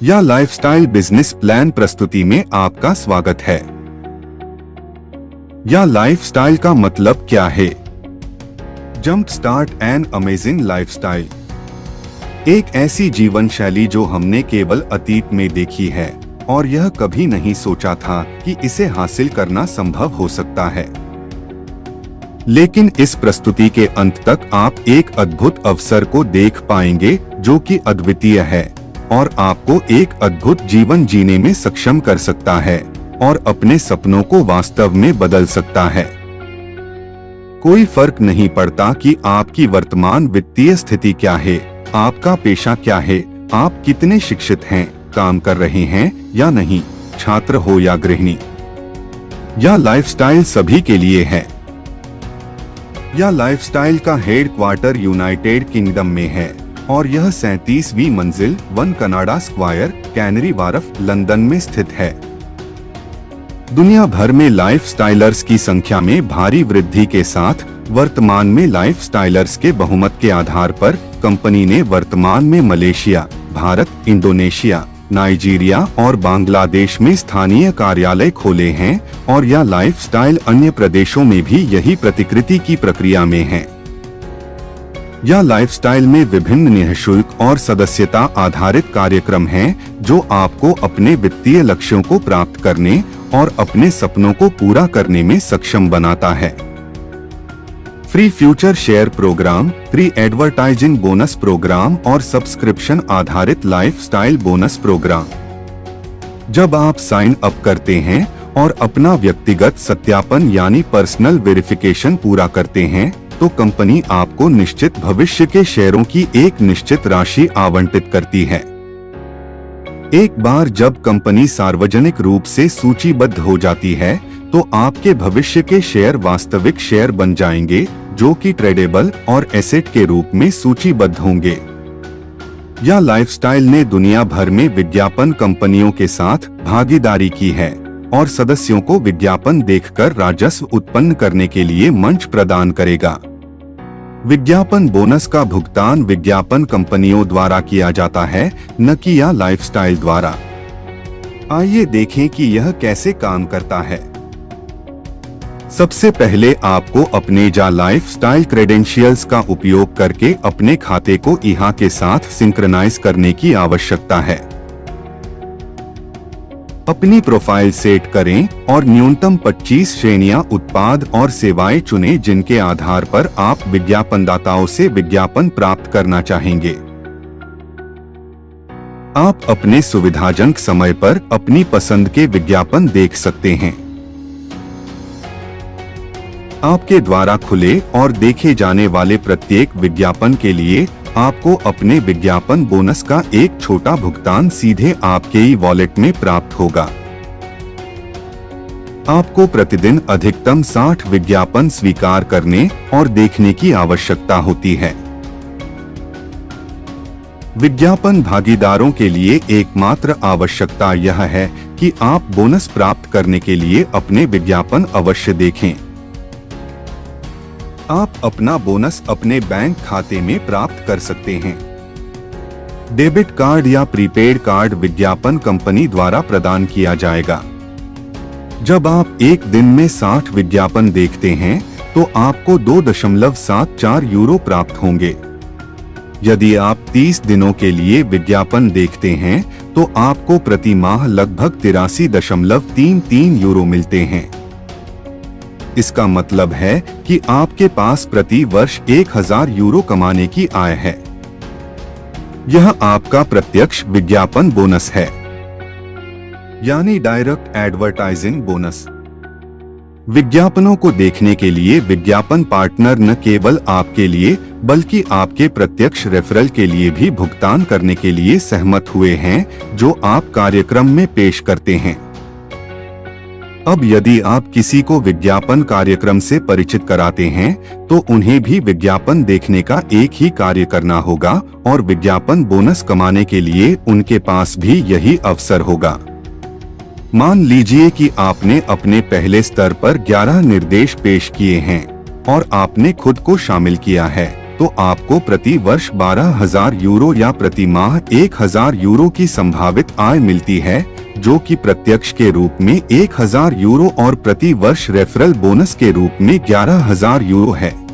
या lifestyle business plan प्रस्तुति में आपका स्वागत है। या लाइफस्टाइल का मतलब क्या है? Jump start an amazing lifestyle एक ऐसी जीवन शैली जो हमने केवल अतीत में देखी है और यह कभी नहीं सोचा था कि इसे हासिल करना संभव हो सकता है। लेकिन इस प्रस्तुति के अंत तक आप एक अद्भुत अवसर को देख पाएंगे जो कि अद्वितीय है और आपको एक अद्भुत जीवन जीने में सक्षम कर सकता है और अपने सपनों को वास्तव में बदल सकता है। कोई फर्क नहीं पड़ता कि आपकी वर्तमान वित्तीय स्थिति क्या है, आपका पेशा क्या है, आप कितने शिक्षित हैं, काम कर रहे हैं या नहीं, छात्र हो या गृहिणी। यह लाइफस्टाइल सभी के लिए है। यह लाइफस्टाइल का हेडक्वार्टर यूनाइटेड किंगडम में है और यह 37वीं मंजिल 1 Canada square, canary Wharf, London में स्थित है। दुनिया भर में लाइफस्टाइलर्स की संख्या में भारी वृद्धि के साथ वर्तमान में लाइफस्टाइलर्स के बहुमत के आधार पर कंपनी ने वर्तमान में मलेशिया, भारत, इंडोनेशिया, नाइजीरिया और बांग्लादेश में स्थानीय कार्यालय खोले हैं और यह लाइफस्टाइल अन्य प्रदेशों में भी यही प्रतिकृति की प्रक्रिया में है। यह लाइफस्टाइल में विभिन्न निःशुल्क और सदस्यता आधारित कार्यक्रम हैं जो आपको अपने वित्तीय लक्ष्यों को प्राप्त करने और अपने सपनों को पूरा करने में सक्षम बनाता है। Free future share program, free advertising bonus program और सब्सक्रिप्शन आधारित लाइफस्टाइल बोनस प्रोग्राम। जब आप साइन अप करते हैं और अपना व्यक्तिगत सत्यापन यानी पर्सनल वेरिफिकेशन पूरा करते हैं तो कंपनी आपको निश्चित भविष्य के शेयरों की एक निश्चित राशि आवंटित करती है। एक बार जब कंपनी सार्वजनिक रूप से सूचीबद्ध हो जाती है तो आपके भविष्य के शेयर वास्तविक शेयर बन जाएंगे जो कि ट्रेडेबल और एसेट के रूप में सूचीबद्ध होंगे। यह लाइफस्टाइल ने दुनिया भर में विज्ञापन कंपनियों के साथ भागीदारी की है और सदस्यों को विज्ञापन देखकर राजस्व उत्पन्न करने के लिए मंच प्रदान करेगा। विज्ञापन बोनस का भुगतान विज्ञापन कंपनियों द्वारा किया जाता है, न कि या लाइफस्टाइल द्वारा। आइए देखें कि यह कैसे काम करता है। सबसे पहले आपको अपने जा लाइफस्टाइल क्रेडेंशियल्स का उपयोग करके अपने खाते को इहा के साथ सिंक्रनाइज करने की आवश्यकता है। अपनी प्रोफाइल सेट करें और न्यूनतम 25 श्रेणियां उत्पाद और सेवाएं चुनें जिनके आधार पर आप विज्ञापनदाताओं से विज्ञापन प्राप्त करना चाहेंगे। आप अपने सुविधाजनक समय पर अपनी पसंद के विज्ञापन देख सकते हैं। आपके द्वारा खुले और देखे जाने वाले प्रत्येक विज्ञापन के लिए आपको अपने विज्ञापन बोनस का एक छोटा भुगतान सीधे आपके ही वॉलेट में प्राप्त होगा। आपको प्रतिदिन अधिकतम 60 विज्ञापन स्वीकार करने और देखने की आवश्यकता होती है। विज्ञापन भागीदारों के लिए एकमात्र आवश्यकता यह है कि आप बोनस प्राप्त करने के लिए अपने विज्ञापन अवश्य देखें। आप अपना बोनस अपने बैंक खाते में प्राप्त कर सकते हैं। डेबिट कार्ड या प्रीपेड कार्ड विज्ञापन कंपनी द्वारा प्रदान किया जाएगा। जब आप एक दिन में 60 विज्ञापन देखते हैं तो आपको 2.74 यूरो प्राप्त होंगे। यदि आप 30 दिनों के लिए विज्ञापन देखते हैं तो आपको प्रति माह लगभग 83.33 यूरो मिलते हैं। इसका मतलब है कि आपके पास प्रति वर्ष 1000 यूरो कमाने की आय है। यह आपका प्रत्यक्ष विज्ञापन बोनस है, यानी डायरेक्ट एडवर्टाइजिंग बोनस। विज्ञापनों को देखने के लिए विज्ञापन पार्टनर न केवल आपके लिए बल्कि आपके प्रत्यक्ष रेफरल के लिए भी भुगतान करने के लिए सहमत हुए हैं जो आप कार्यक्रम में पेश करते हैं। अब यदि आप किसी को विज्ञापन कार्यक्रम से परिचित कराते हैं तो उन्हें भी विज्ञापन देखने का एक ही कार्य करना होगा और विज्ञापन बोनस कमाने के लिए उनके पास भी यही अवसर होगा। मान लीजिए कि आपने अपने पहले स्तर पर 11 निर्देश पेश किए हैं और आपने खुद को शामिल किया है तो आपको प्रति वर्ष 12,000 यूरो या प्रति माह 1,000 यूरो की संभावित आय मिलती है, जो कि प्रत्यक्ष के रूप में 1,000 यूरो और प्रति वर्ष रेफरल बोनस के रूप में 11,000 यूरो है।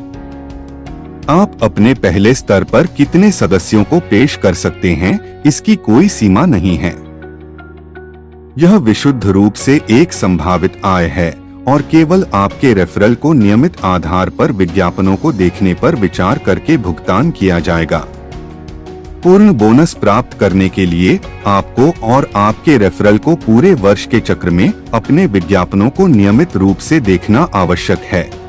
आप अपने पहले स्तर पर कितने सदस्यों को पेश कर सकते हैं, इसकी कोई सीमा नहीं है। यह विशुद्ध रूप से एक संभावित आय है और केवल आपके रेफरल को नियमित आधार पर विज्ञापनों को देखने पर विचार करके भुगतान किया जाएगा। पूर्ण बोनस प्राप्त करने के लिए आपको और आपके रेफरल को पूरे वर्ष के चक्र में अपने विज्ञापनों को नियमित रूप से देखना आवश्यक है।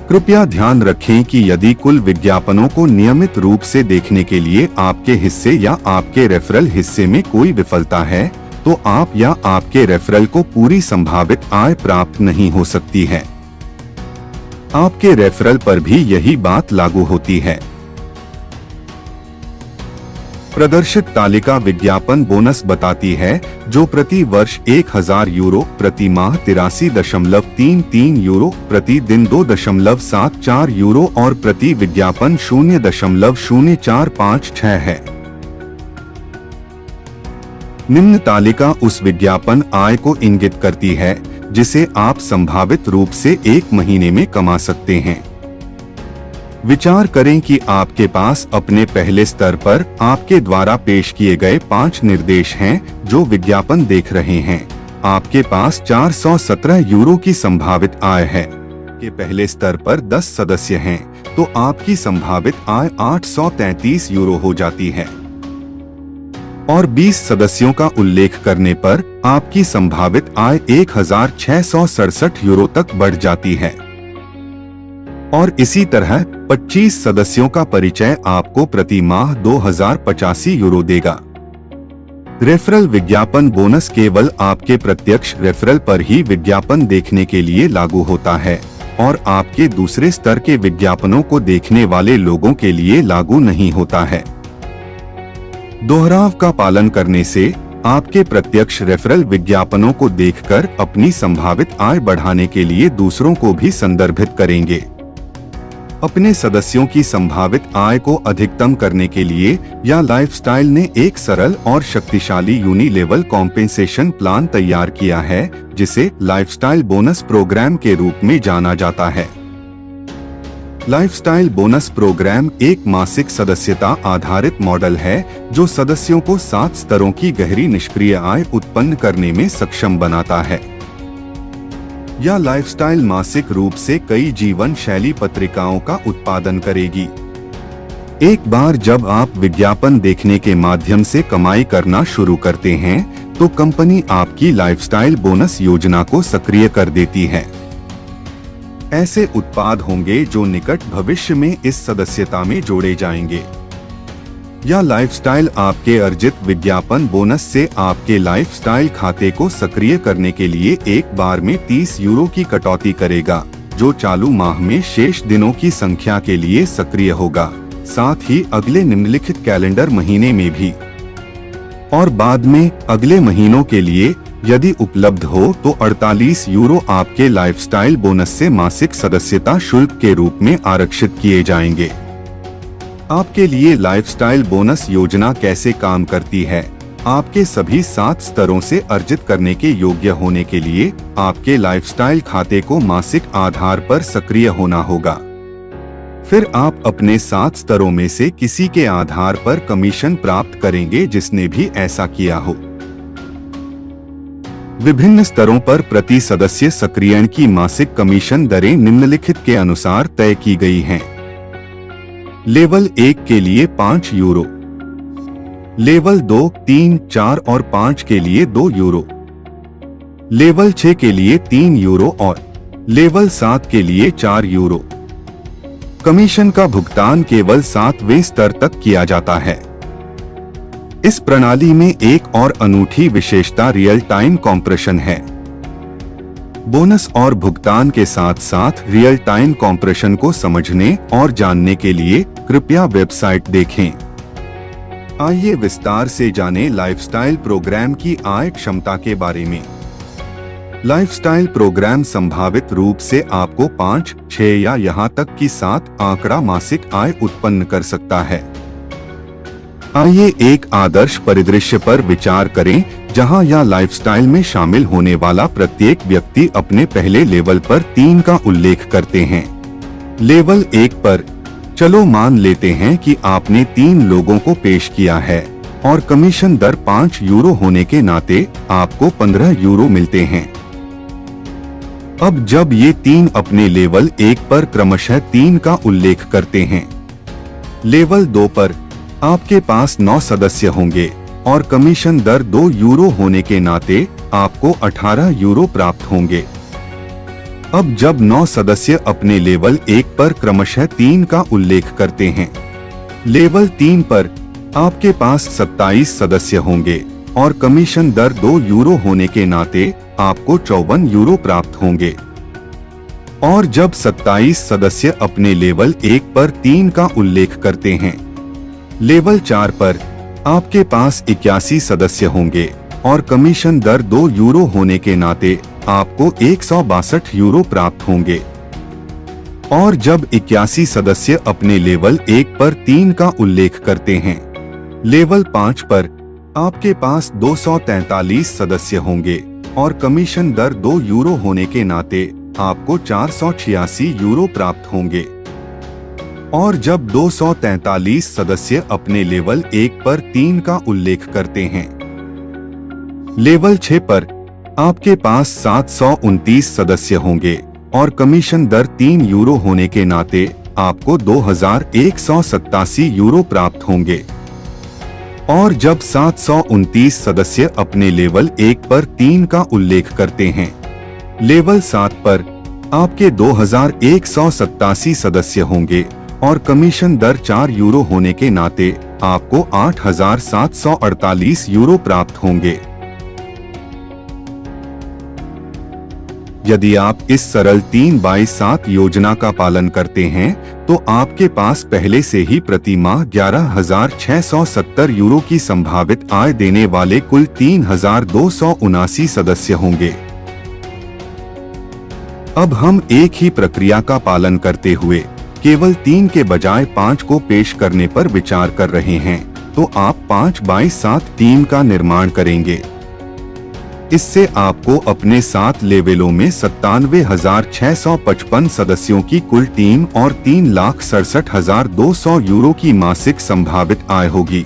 कृपया ध्यान रखें कि यदि कुल विज्ञापनों को नियमित रूप से देखने के लिए आपके हिस्से या आपके रेफरल हिस्से में कोई विफलता है, तो आप या आपके रेफरल को पूरी संभावित आय प्राप्त नहीं हो सकती है। आपके रेफरल पर भी यही बात लागू होती है। प्रदर्शित तालिका विज्ञापन बोनस बताती है, जो प्रति वर्ष 1,000 यूरो, प्रति माह 83.33 यूरो, प्रति दिन 2.74 यूरो और प्रति विज्ञापन 0.0456 है। निम्न तालिका उस विज्ञापन आय को इंगित करती है जिसे आप संभावित रूप से एक महीने में कमा सकते हैं। विचार करें कि आपके पास अपने पहले स्तर पर आपके द्वारा पेश किए गए 5 निर्देश हैं जो विज्ञापन देख रहे हैं। आपके पास 417 यूरो की संभावित आय है। के पहले स्तर पर 10 सदस्य हैं, तो आपकी संभावित आय 833 यूरो हो जाती है और 20 सदस्यों का उल्लेख करने पर आपकी संभावित आय 1,667 यूरो तक बढ़ जाती है। और इसी तरह 25 सदस्यों का परिचय आपको प्रति माह 2,085 यूरो देगा। रेफरल विज्ञापन बोनस केवल आपके प्रत्यक्ष रेफरल पर ही विज्ञापन देखने के लिए लागू होता है और आपके दूसरे स्तर के विज्ञापनों को देखने वाले लोगों के लिए लागू नहीं होता है। दोहराव का पालन करने से आपके प्रत्यक्ष रेफरल विज्ञापनों को देखकर अपनी संभावित आय बढ़ाने के लिए दूसरों को भी संदर्भित करेंगे। अपने सदस्यों की संभावित आय को अधिकतम करने के लिए या लाइफस्टाइल ने एक सरल और शक्तिशाली यूनी लेवल कॉम्पेंसेशन प्लान तैयार किया है, जिसे लाइफस्टाइल बोनस प्रोग्राम के रूप में जाना जाता है। लाइफस्टाइल बोनस प्रोग्राम एक मासिक सदस्यता आधारित मॉडल है जो सदस्यों को 7 स्तरों की गहरी निष्क्रिय आय उत्पन्न करने में सक्षम बनाता है। यह लाइफस्टाइल मासिक रूप से कई जीवन शैली पत्रिकाओं का उत्पादन करेगी। एक बार जब आप विज्ञापन देखने के माध्यम से कमाई करना शुरू करते हैं, तो कंपनी आपकी लाइफस्टाइल बोनस योजना को सक्रिय कर देती है। ऐसे उत्पाद होंगे जो निकट भविष्य में इस सदस्यता में जोड़े जाएंगे। यह लाइफस्टाइल आपके अर्जित विज्ञापन बोनस से आपके लाइफस्टाइल खाते को सक्रिय करने के लिए एक बार में 30 यूरो की कटौती करेगा, जो चालू माह में शेष दिनों की संख्या के लिए सक्रिय होगा, साथ ही अगले निम्नलिखित कैलेंडर महीने में भी, और बाद में अगले महीनों के लिए यदि उपलब्ध हो तो 48 यूरो आपके लाइफस्टाइल बोनस से मासिक सदस्यता शुल्क के रूप में आरक्षित किए जाएंगे। आपके लिए लाइफस्टाइल बोनस योजना कैसे काम करती है? आपके सभी 7 स्तरों से अर्जित करने के योग्य होने के लिए आपके लाइफस्टाइल खाते को मासिक आधार पर सक्रिय होना होगा। फिर आप अपने 7 स्तरों में से किसी के आधार पर कमीशन प्राप्त करेंगे जिसने भी ऐसा किया हो। विभिन्न स्तरों पर प्रति सदस्य सक्रियण की मासिक कमीशन दरें निम्नलिखित के अनुसार तय की गई हैं। लेवल 1 के लिए 5 यूरो, लेवल 2, 3, 4 और 5 के लिए 2 यूरो, लेवल 6 के लिए 3 यूरो और लेवल 7 के लिए 4 यूरो। कमीशन का भुगतान केवल 7वें स्तर तक किया जाता है। इस प्रणाली में एक और अनूठी विशेषता रियल टाइम कॉम्प्रेशन है। बोनस और भुगतान के साथ साथ रियल टाइम कॉम्प्रेशन को समझने और जानने के लिए कृपया वेबसाइट देखें। आइए विस्तार से जानें लाइफस्टाइल प्रोग्राम की आय क्षमता के बारे में। लाइफस्टाइल प्रोग्राम संभावित रूप से आपको 5, 6 या यहाँ तक कि 7 आंकड़ा मासिक आय उत्पन्न कर सकता है। आइए एक आदर्श परिदृश्य पर विचार करें जहां यह लाइफस्टाइल में शामिल होने वाला प्रत्येक व्यक्ति अपने पहले लेवल पर 3 का उल्लेख करते हैं। लेवल 1 पर चलो मान लेते हैं कि आपने 3 लोगों को पेश किया है और कमीशन दर 5 यूरो होने के नाते आपको 15 यूरो मिलते हैं। अब जब ये 3 अपने लेवल 1 पर क्रमशः 3 का उल्लेख करते हैं, लेवल 2 पर आपके पास 9 सदस्य होंगे और कमीशन दर 2 यूरो होने के नाते आपको 18 यूरो प्राप्त होंगे। अब जब 9 सदस्य अपने लेवल 1 पर क्रमशः 3 का उल्लेख करते हैं, लेवल 3 पर आपके पास 27 सदस्य होंगे और कमीशन दर 2 यूरो होने के नाते आपको 54 यूरो प्राप्त होंगे। और जब 27 सदस्य अपने लेवल 1 पर 3 का उल्लेख करते हैं, लेवल 4 पर आपके पास 81 सदस्य होंगे और कमीशन दर 2 यूरो होने के नाते आपको 162 यूरो प्राप्त होंगे। और जब 81 सदस्य अपने लेवल 1 पर 3 का उल्लेख करते हैं, लेवल 5 पर आपके पास 243 सदस्य होंगे और कमीशन दर 2 यूरो होने के नाते आपको 486 यूरो प्राप्त होंगे। और जब 243 सदस्य अपने लेवल 1 पर 3 का उल्लेख करते हैं, लेवल 6 पर आपके पास 729 सदस्य होंगे और कमीशन दर 3 यूरो होने के नाते आपको 2187 यूरो प्राप्त होंगे। और जब 729 सदस्य अपने लेवल 1 पर 3 का उल्लेख करते हैं, लेवल 7 पर आपके 2187 सदस्य होंगे और कमीशन दर 4 यूरो होने के नाते आपको 8748 यूरो प्राप्त होंगे। यदि आप इस सरल 3/7 योजना का पालन करते हैं तो आपके पास पहले से ही प्रति माह 11,670 यूरो की संभावित आय देने वाले कुल 3,279 सदस्य होंगे। अब हम एक ही प्रक्रिया का पालन करते हुए केवल 3 के बजाय 5 को पेश करने पर विचार कर रहे हैं, तो आप 5/7 टीम का निर्माण करेंगे। इससे आपको अपने 7 लेवलों में 97,655 सदस्यों की कुल टीम और 3,67,200 यूरो की मासिक संभावित आय होगी।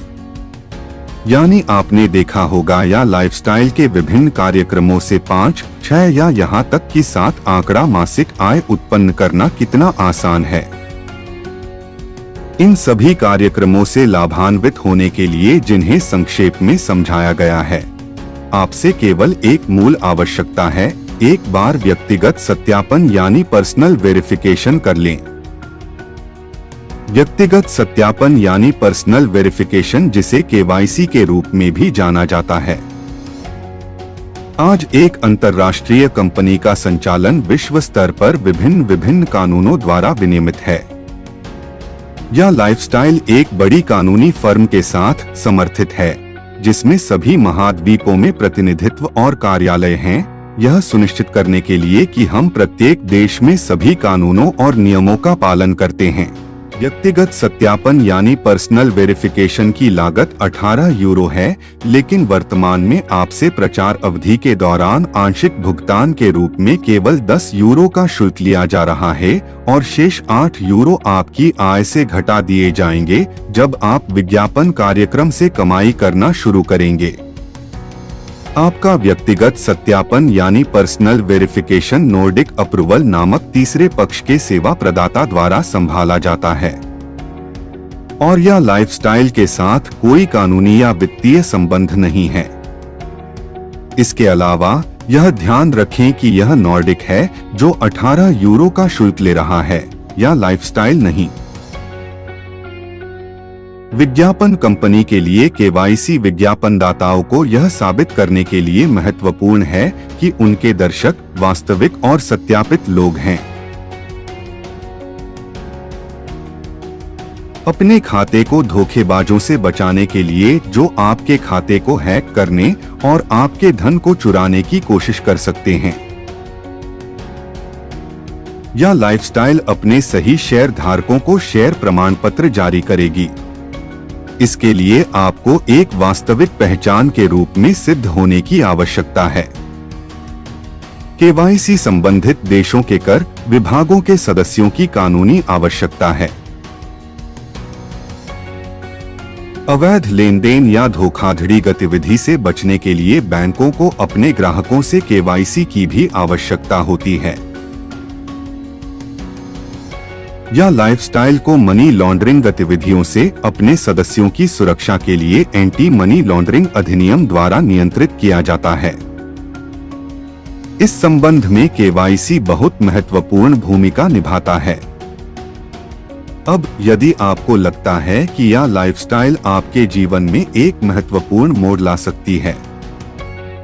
यानी आपने देखा होगा या लाइफस्टाइल के विभिन्न कार्यक्रमों से 5, 6 या यहाँ तक कि 7 आंकड़ा मासिक आय उत्पन्न करना कितना आसान है। इन सभी कार्यक्रमों से लाभान्वित होने के लिए जिन्हें संक्षेप में समझाया गया है, आपसे केवल एक मूल आवश्यकता है, एक बार व्यक्तिगत सत्यापन यानी पर्सनल वेरिफिकेशन कर लें। व्यक्तिगत सत्यापन यानी पर्सनल वेरिफिकेशन, जिसे केवाईसी के रूप में भी जाना जाता है, आज एक अंतर्राष्ट्रीय कंपनी का संचालन विश्व स्तर पर विभिन्न कानूनों द्वारा विनियमित है। यह लाइफस्टाइल एक बड़ी कानूनी फर्म के साथ समर्थित है जिसमें सभी महाद्वीपों में प्रतिनिधित्व और कार्यालय हैं, यह सुनिश्चित करने के लिए कि हम प्रत्येक देश में सभी कानूनों और नियमों का पालन करते हैं। व्यक्तिगत सत्यापन यानी पर्सनल वेरिफिकेशन की लागत 18 यूरो है, लेकिन वर्तमान में आपसे प्रचार अवधि के दौरान आंशिक भुगतान के रूप में केवल 10 यूरो का शुल्क लिया जा रहा है और शेष 8 यूरो आपकी आय से घटा दिए जाएंगे जब आप विज्ञापन कार्यक्रम से कमाई करना शुरू करेंगे। आपका व्यक्तिगत सत्यापन यानी पर्सनल वेरिफिकेशन नॉर्डिक अप्रूवल नामक तीसरे पक्ष के सेवा प्रदाता द्वारा संभाला जाता है और यह लाइफस्टाइल के साथ कोई कानूनी या वित्तीय संबंध नहीं है। इसके अलावा यह ध्यान रखें कि यह नॉर्डिक है जो 18 यूरो का शुल्क ले रहा है, या लाइफस्टाइल नहीं। विज्ञापन कंपनी के लिए केवाईसी विज्ञापनदाताओं को यह साबित करने के लिए महत्वपूर्ण है कि उनके दर्शक वास्तविक और सत्यापित लोग हैं। अपने खाते को धोखेबाजों से बचाने के लिए जो आपके खाते को हैक करने और आपके धन को चुराने की कोशिश कर सकते हैं। या लाइफस्टाइल अपने सही शेयर धारकों को शेयर प्रमाण पत्र जारी करेगी। इसके लिए आपको एक वास्तविक पहचान के रूप में सिद्ध होने की आवश्यकता है। केवाईसी संबंधित देशों के कर विभागों के सदस्यों की कानूनी आवश्यकता है। अवैध लेन देन या धोखाधड़ी गतिविधि से बचने के लिए बैंकों को अपने ग्राहकों से केवाईसी की भी आवश्यकता होती है। या लाइफस्टाइल को मनी लॉन्ड्रिंग गतिविधियों से अपने सदस्यों की सुरक्षा के लिए एंटी मनी लॉन्ड्रिंग अधिनियम द्वारा नियंत्रित किया जाता है। इस संबंध में केवाईसी बहुत महत्वपूर्ण भूमिका निभाता है। अब यदि आपको लगता है कि यह लाइफस्टाइल आपके जीवन में एक महत्वपूर्ण मोड़ ला सकती है,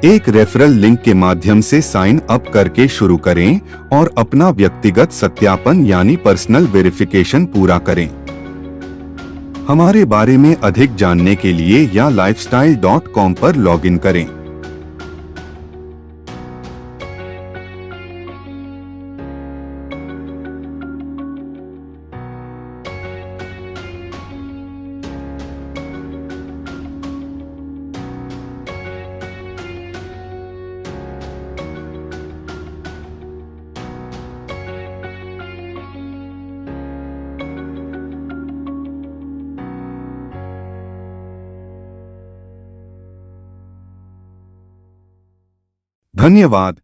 एक रेफरल लिंक के माध्यम से साइन अप करके शुरू करें और अपना व्यक्तिगत सत्यापन यानी पर्सनल वेरिफिकेशन पूरा करें। हमारे बारे में अधिक जानने के लिए या lifestyle.com पर लॉगिन करें। धन्यवाद।